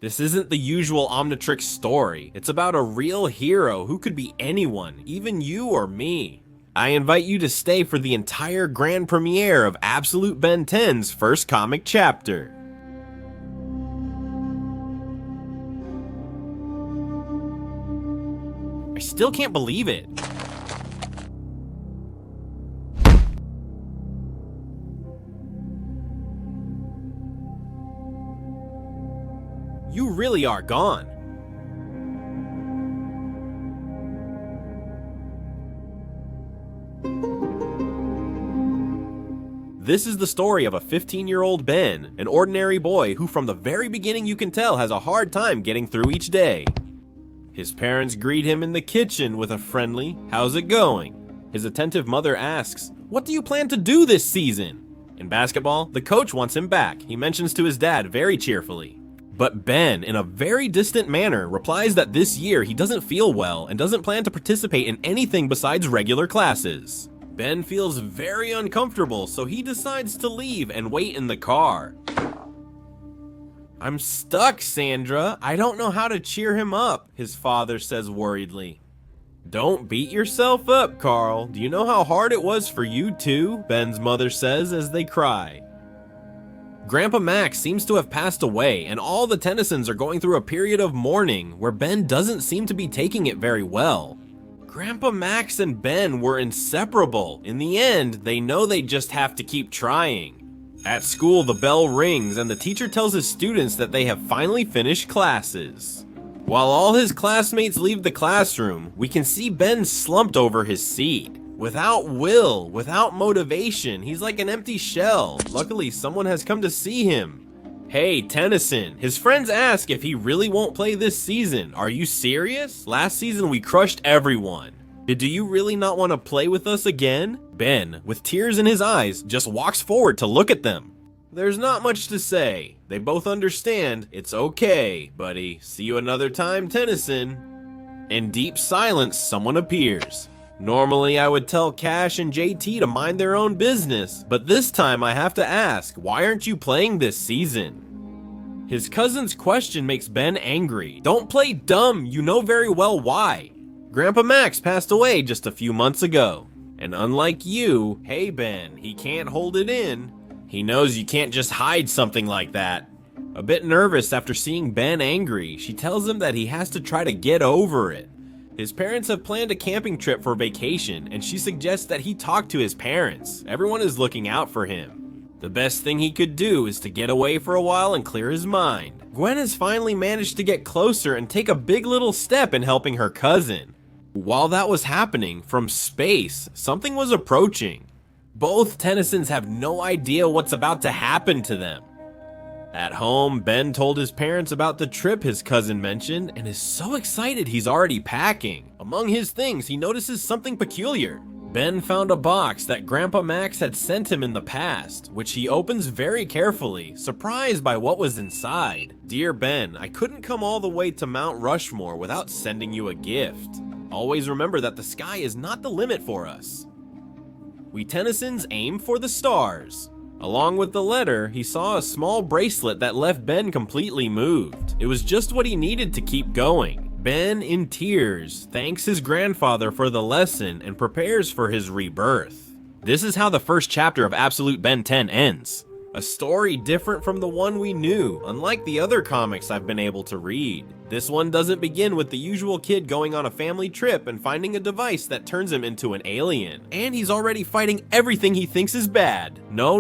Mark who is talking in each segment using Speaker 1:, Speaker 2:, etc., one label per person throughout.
Speaker 1: This isn't the usual Omnitrix story. It's about a real hero who could be anyone, even you or me. I invite you to stay for the entire grand premiere of Absolute Ben 10's first comic chapter. I still can't believe it. You really are gone. This is the story of a 15-year-old Ben, an ordinary boy who from the very beginning you can tell has a hard time getting through each day. His parents greet him in the kitchen with a friendly, "How's it going?" His attentive mother asks, "What do you plan to do this season?" In basketball, the coach wants him back. He mentions to his dad very cheerfully. But Ben, in a very distant manner, replies that this year he doesn't feel well and doesn't plan to participate in anything besides regular classes. Ben feels very uncomfortable, so he decides to leave and wait in the car. "I'm stuck, Sandra. I don't know how to cheer him up," his father says worriedly. "Don't beat yourself up, Carl. Do you know how hard it was for you too?" Ben's mother says as they cry. Grandpa Max seems to have passed away, and all the Tennysons are going through a period of mourning where Ben doesn't seem to be taking it very well. Grandpa Max and Ben were inseparable. In the end, they know they just have to keep trying. At school, the bell rings and the teacher tells his students that they have finally finished classes. While all his classmates leave the classroom, we can see Ben slumped over his seat. Without will, without motivation, he's like an empty shell. Luckily, someone has come to see him. "Hey, Tennyson." His friends ask if he really won't play this season. "Are you serious? Last season we crushed everyone. Do you really not want to play with us again?" Ben, with tears in his eyes, just walks forward to look at them. There's not much to say. They both understand. "It's okay, buddy. See you another time, Tennyson." In deep silence, someone appears. Normally, I would tell Cash and JT to mind their own business, but this time I have to ask, why aren't you playing this season? His cousin's question makes Ben angry. "Don't play dumb, you know very well why. Grandpa Max passed away just a few months ago. And unlike you, hey Ben, he can't hold it in. He knows you can't just hide something like that." A bit nervous after seeing Ben angry, she tells him that he has to try to get over it. His parents have planned a camping trip for vacation, and she suggests that he talk to his parents. Everyone is looking out for him. The best thing he could do is to get away for a while and clear his mind. Gwen has finally managed to get closer and take a big little step in helping her cousin. While that was happening, from space, something was approaching. Both Tennysons have no idea what's about to happen to them. At home, Ben told his parents about the trip his cousin mentioned and is so excited he's already packing. Among his things, he notices something peculiar. Ben found a box that Grandpa Max had sent him in the past, which he opens very carefully, surprised by what was inside. "Dear Ben, I couldn't come all the way to Mount Rushmore without sending you a gift. Always remember that the sky is not the limit for us. We Tennysons aim for the stars." Along with the letter, he saw a small bracelet that left Ben completely moved. It was just what he needed to keep going. Ben, in tears, thanks his grandfather for the lesson and prepares for his rebirth. This is how the first chapter of Absolute Ben 10 ends. A story different from the one we knew, unlike the other comics I've been able to read. This one doesn't begin with the usual kid going on a family trip and finding a device that turns him into an alien. And he's already fighting everything he thinks is bad. No.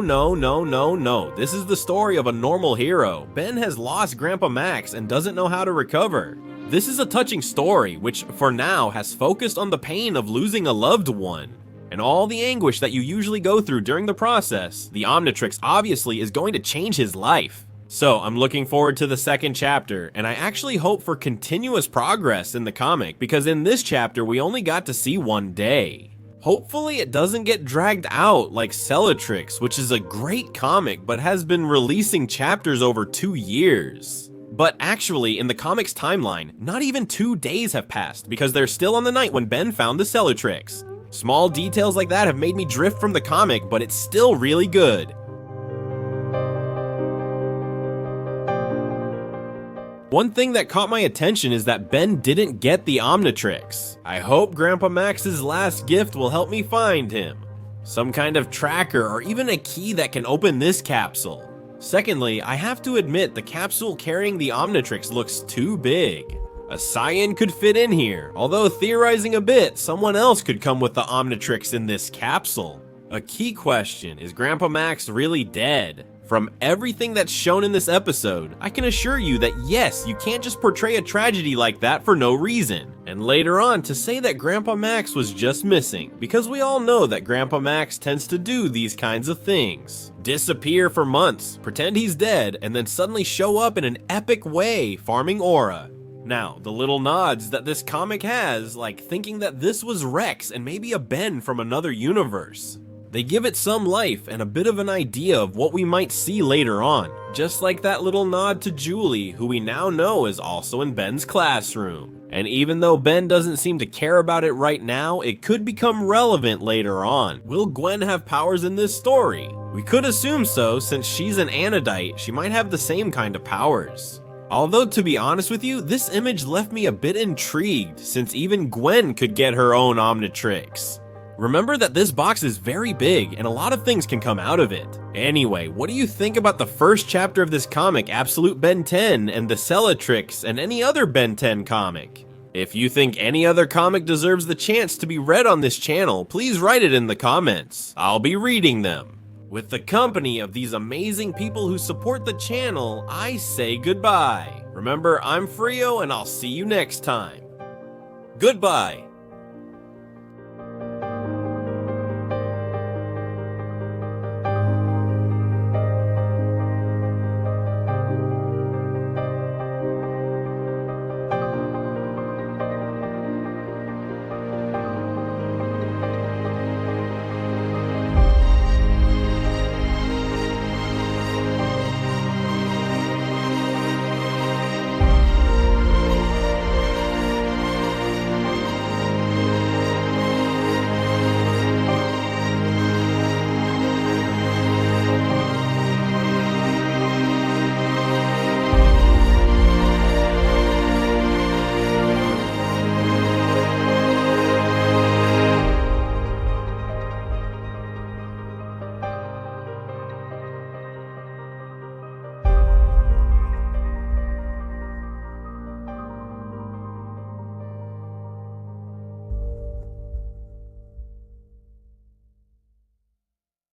Speaker 1: This is the story of a normal hero. Ben has lost Grandpa Max and doesn't know how to recover. This is a touching story, which for now has focused on the pain of losing a loved one. And all the anguish that you usually go through during the process, the Omnitrix obviously is going to change his life. So I'm looking forward to the second chapter, and I actually hope for continuous progress in the comic, because in this chapter we only got to see one day. Hopefully it doesn't get dragged out like Cellatrix, which is a great comic but has been releasing chapters over 2 years. But actually, in the comic's timeline, not even 2 days have passed, because they're still on the night when Ben found the Cellatrix. Small details like that have made me drift from the comic, but it's still really good. One thing that caught my attention is that Ben didn't get the Omnitrix. I hope Grandpa Max's last gift will help me find him. Some kind of tracker or even a key that can open this capsule. Secondly, I have to admit the capsule carrying the Omnitrix looks too big. A Saiyan could fit in here, although theorizing a bit, someone else could come with the Omnitrix in this capsule. A key question, is Grandpa Max really dead? From everything that's shown in this episode, I can assure you that yes, you can't just portray a tragedy like that for no reason. And later on to say that Grandpa Max was just missing, because we all know that Grandpa Max tends to do these kinds of things. Disappear for months, pretend he's dead, and then suddenly show up in an epic way, farming aura. Now, the little nods that this comic has, like thinking that this was Rex and maybe a Ben from another universe. They give it some life and a bit of an idea of what we might see later on, just like that little nod to Julie, who we now know is also in Ben's classroom. And even though Ben doesn't seem to care about it right now, it could become relevant later on. Will Gwen have powers in this story? We could assume so, since she's an Anodite, she might have the same kind of powers. Although, to be honest with you, this image left me a bit intrigued, since even Gwen could get her own Omnitrix. Remember that this box is very big, and a lot of things can come out of it. Anyway, what do you think about the first chapter of this comic, Absolute Ben 10, and the Cellatrix, and any other Ben 10 comic? If you think any other comic deserves the chance to be read on this channel, please write it in the comments. I'll be reading them. With the company of these amazing people who support the channel, I say goodbye. Remember, I'm Frio, and I'll see you next time. Goodbye.